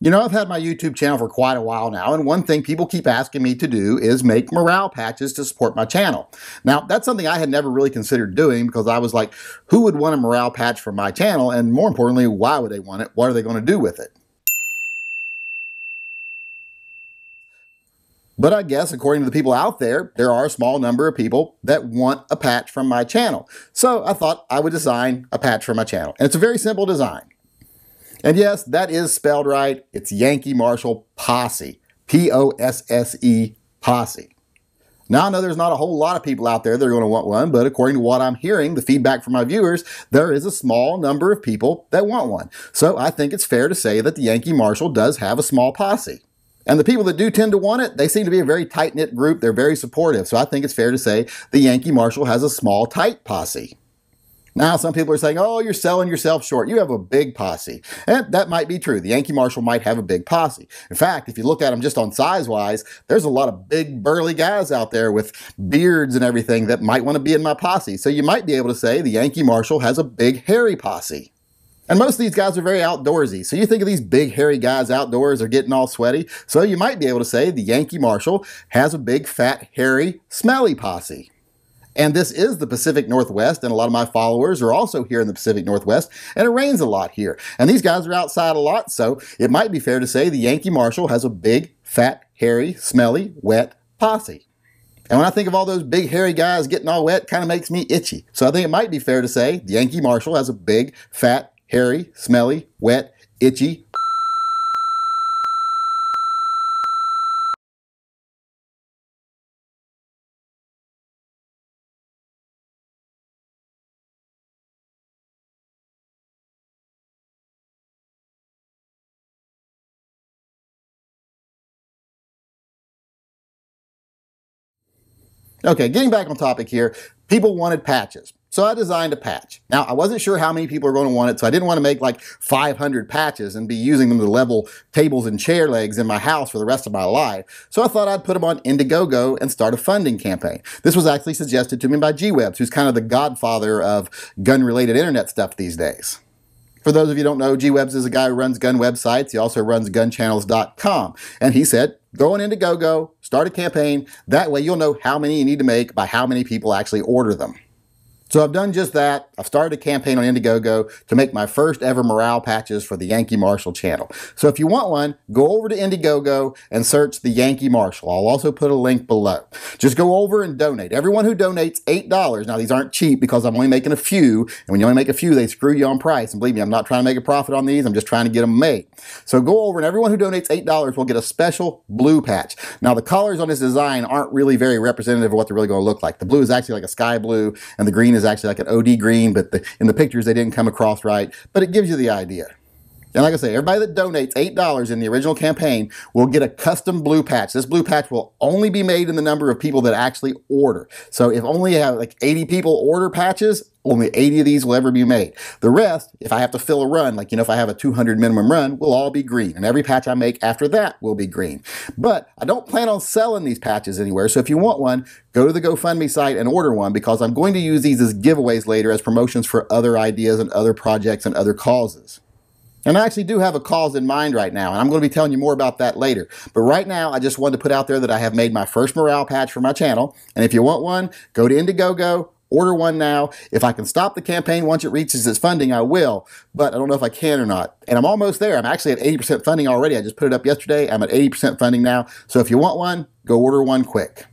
You know, I've had my YouTube channel for quite a while now, and one thing people keep asking me to do is make morale patches to support my channel. Now, that's something I had never really considered doing because I was like, who would want a morale patch for my channel? And more importantly, why would they want it? What are they going to do with it? But I guess, according to the people out there, there are a small number of people that want a patch from my channel. So I thought I would design a patch for my channel. And it's a very simple design. And yes, that is spelled right. It's Yankee Marshal Posse. P-O-S-S-E, Posse. Now, I know there's not a whole lot of people out there that are going to want one, but according to what I'm hearing, the feedback from my viewers, there is a small number of people that want one. So I think it's fair to say that the Yankee Marshal does have a small posse. And the people that do tend to want it, they seem to be a very tight-knit group. They're very supportive. So I think it's fair to say the Yankee Marshal has a small, tight posse. Now, some people are saying, oh, you're selling yourself short. You have a big posse. And that might be true. The Yankee Marshal might have a big posse. In fact, if you look at them just on size-wise, there's a lot of big, burly guys out there with beards and everything that might want to be in my posse. So you might be able to say the Yankee Marshal has a big, hairy posse. And most of these guys are very outdoorsy. So you think of these big, hairy guys outdoors, they're getting all sweaty. So you might be able to say the Yankee Marshal has a big, fat, hairy, smelly posse. And this is the Pacific Northwest, and a lot of my followers are also here in the Pacific Northwest, and it rains a lot here. And these guys are outside a lot, so it might be fair to say the Yankee Marshal has a big, fat, hairy, smelly, wet posse. And when I think of all those big, hairy guys getting all wet, it kind of makes me itchy. So I think it might be fair to say the Yankee Marshal has a big, fat, hairy, smelly, wet, itchy. Okay, getting back on topic here, people wanted patches. So I designed a patch. Now, I wasn't sure how many people are going to want it, so I didn't want to make like 500 patches and be using them to level tables and chair legs in my house for the rest of my life. So I thought I'd put them on Indiegogo and start a funding campaign. This was actually suggested to me by G-Webs, who's kind of the godfather of gun-related internet stuff these days. For those of you who don't know, G-Webs is a guy who runs gun websites. He also runs gunchannels.com. And he said, go on Indiegogo, start a campaign. That way you'll know how many you need to make by how many people actually order them. So I've done just that. I've started a campaign on Indiegogo to make my first ever morale patches for the Yankee Marshal channel. So if you want one, go over to Indiegogo and search the Yankee Marshal. I'll also put a link below. Just go over and donate. Everyone who donates $8, now these aren't cheap because I'm only making a few, and when you only make a few, they screw you on price. And believe me, I'm not trying to make a profit on these. I'm just trying to get them made. So go over and everyone who donates $8 will get a special blue patch. Now the colors on this design aren't really very representative of what they're really going to look like. The blue is actually like a sky blue, and the green is actually like an OD green, but in the pictures they didn't come across right, but it gives you the idea. And like I say, everybody that donates $8 in the original campaign will get a custom blue patch. This blue patch will only be made in the number of people that actually order. So if only have like 80 people order patches, only 80 of these will ever be made. The rest, if I have to fill a run, like, if I have a 200 minimum run, will all be green. And every patch I make after that will be green. But I don't plan on selling these patches anywhere. So if you want one, go to the GoFundMe site and order one, because I'm going to use these as giveaways later as promotions for other ideas and other projects and other causes. And I actually do have a cause in mind right now, and I'm going to be telling you more about that later. But right now, I just wanted to put out there that I have made my first morale patch for my channel. And if you want one, go to Indiegogo, order one now. If I can stop the campaign once it reaches its funding, I will. But I don't know if I can or not. And I'm almost there. I'm actually at 80% funding already. I just put it up yesterday. I'm at 80% funding now. So if you want one, go order one quick.